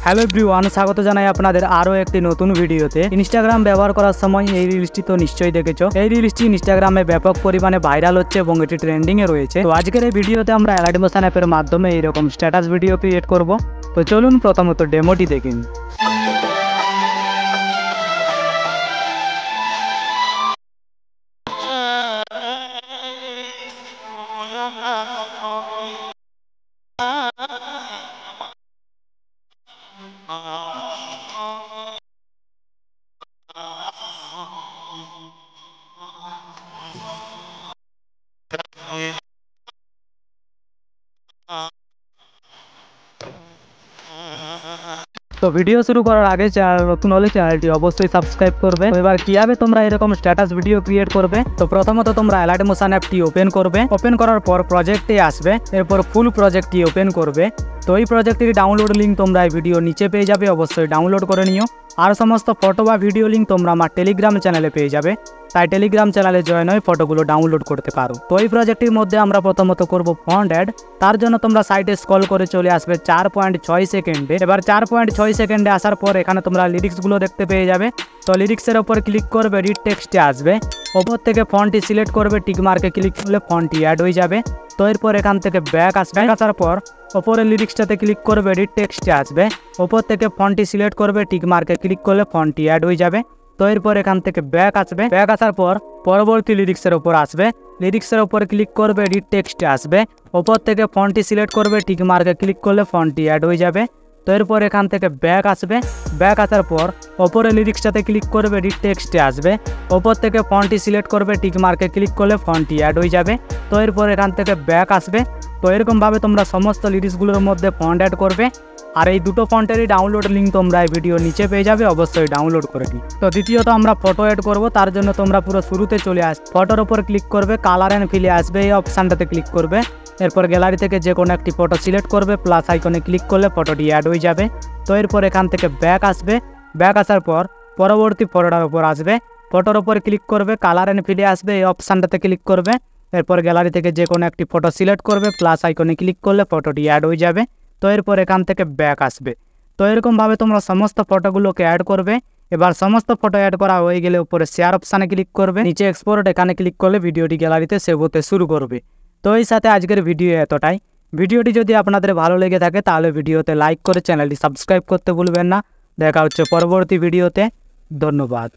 Hello everyone, স্বাগত জানাই আপনাদের আরও একটি নতুন ভিডিওতে। ইনস্টাগ্রাম ব্যবহার করার সময় এই রিলসটি তো নিশ্চয়ই দেখেছো। এই রিলসটি ইনস্টাগ্রামে ব্যাপক পরিমাণে ভাইরাল হচ্ছে এবং এটি ট্রেন্ডিংয়ে রয়েছে। তো আজকের এই ভিডিওতে আমরা অ্যালাইটমোশন অ্যাপের মাধ্যমে এইরকম স্ট্যাটাস ভিডিও ক্রিয়েট করব। তো চলুন প্রথমত ডেমোটি দেখিন। তো ভিডিও শুরু করার আগে চ্যানেল নতুন হলে চ্যানেলটি অবশ্যই সাবস্ক্রাইব করবে। এবার কিভাবে তোমরা এরকম স্ট্যাটাস ভিডিও ক্রিয়েট করবে, তো প্রথমত তোমরা অ্যালাইটমোশন অ্যাপটি ওপেন করবে। ওপেন করার পর প্রজেক্টে আসবে, এরপর ফুল প্রজেক্টটি ওপেন করবে। তো এই প্রজেক্টের ডাউনলোড লিঙ্ক তোমরা এই ভিডিও নিচে পেয়ে যাবে, অবশ্যই ডাউনলোড করে নিও। আর সমস্ত ফটো বা ভিডিও লিঙ্ক তোমরা আমার টেলিগ্রাম চ্যানেলে পেয়ে যাবে, তাই টেলিগ্রাম চ্যানেলে জয়েন হয়ে ফটোগুলো ডাউনলোড করতে পারো। তো এই প্রজেক্টের মধ্যে আমরা প্রথমত করব ফন্ট অ্যাড। তার জন্য তোমরা সাইটে স্ক্রল করে চলে আসবে 4.6 সেকেন্ডে। এবার 4.6 সেকেন্ডে আসার পর এখানে তোমরা লিরিক্সগুলো দেখতে পেয়ে যাবে। তো লিরিক্সের ওপর ক্লিক করবে, রিড টেক্সটে আসবে, ওপর থেকে ফন্টটি সিলেক্ট করবে, টিক মার্কে ক্লিক করলে ফন্টটি অ্যাড হয়ে যাবে। তো এরপর এখান থেকে ব্যাক আসবে, আসার পর ওপরের লিরিক্সটাতে ক্লিক করবে, রিড টেক্সটে আসবে, ওপর থেকে ফন্টটি সিলেক্ট করবে, টিক মার্কে ক্লিক করলে ফন্টটি অ্যাড হয়ে যাবে। তো এরপর এখান থেকে ব্যাক আসবে, ব্যাক আসার পর পরবর্তী লিরিক্সের ওপর আসবে, লিরিক্সের ওপর ক্লিক করবে, রিড টেক্সটে আসবে, ওপর থেকে ফন্টটি সিলেক্ট করবে, টিক মার্কে ক্লিক করলে ফন্টটি অ্যাড হয়ে যাবে। তো এরপর এখান থেকে ব্যাক আসবে, ব্যাক আসার পর ওপরের লিরিক্সটাতে ক্লিক করবে, রিড টেক্সটে আসবে, ওপর থেকে ফন্টটি সিলেক্ট করবে, টিক মার্কে ক্লিক করলে ফন্টটি অ্যাড হয়ে যাবে। তো এরপর এখান থেকে ব্যাক আসবে। তো এরকমভাবে তোমরা সমস্ত লিরিক্সগুলোর মধ্যে ফন্ট অ্যাড করবে। আর এই দুটো ফন্টেরই ডাউনলোড লিঙ্ক তোমরা এই ভিডিও নিচে পেয়ে যাবে, অবশ্যই ডাউনলোড করে নিই। তো দ্বিতীয়ত আমরা ফটো অ্যাড করব, তার জন্য তোমরা পুরো শুরুতে চলে আস, ফটোর ওপর ক্লিক করবে, কালার অ্যান্ড ফিলে আসবে, এই অপশানটাতে ক্লিক করবে। এরপর গ্যালারি থেকে যে কোনো একটি ফটো সিলেক্ট করবে, প্লাস আইকনে ক্লিক করলে ফটোটি অ্যাড হয়ে যাবে। তো এরপর এখান থেকে ব্যাক আসবে, ব্যাক আসার পর পরবর্তী ফটোটার ওপর আসবে, ফটোর ওপর ক্লিক করবে, কালার অ্যান্ড ফিলে আসবে, এই অপশানটাতে ক্লিক করবে। এরপর গ্যালারি থেকে যে কোনো একটি ফটো সিলেক্ট করবে, প্লাস আইকনে ক্লিক করলে ফটোটি অ্যাড হয়ে যাবে। তো এরপর এখান থেকে ব্যাক আসবে। তো এরকমভাবে তোমরা সমস্ত ফটোগুলোকে অ্যাড করবে। এবার সমস্ত ফটো অ্যাড করা হয়ে গেলে উপরে শেয়ার অপশানে ক্লিক করবে, নিচে এক্সপোর্ট এখানে ক্লিক করলে ভিডিওটি গ্যালারিতে সেভ হতে শুরু করবে। তো এই সাথে আজকের ভিডিও এতটাই। ভিডিওটি যদি আপনাদের ভালো লেগে থাকে তাহলে ভিডিওতে লাইক করে চ্যানেলটি সাবস্ক্রাইব করতে ভুলবেন না। দেখা হচ্ছে পরবর্তী ভিডিওতে। ধন্যবাদ।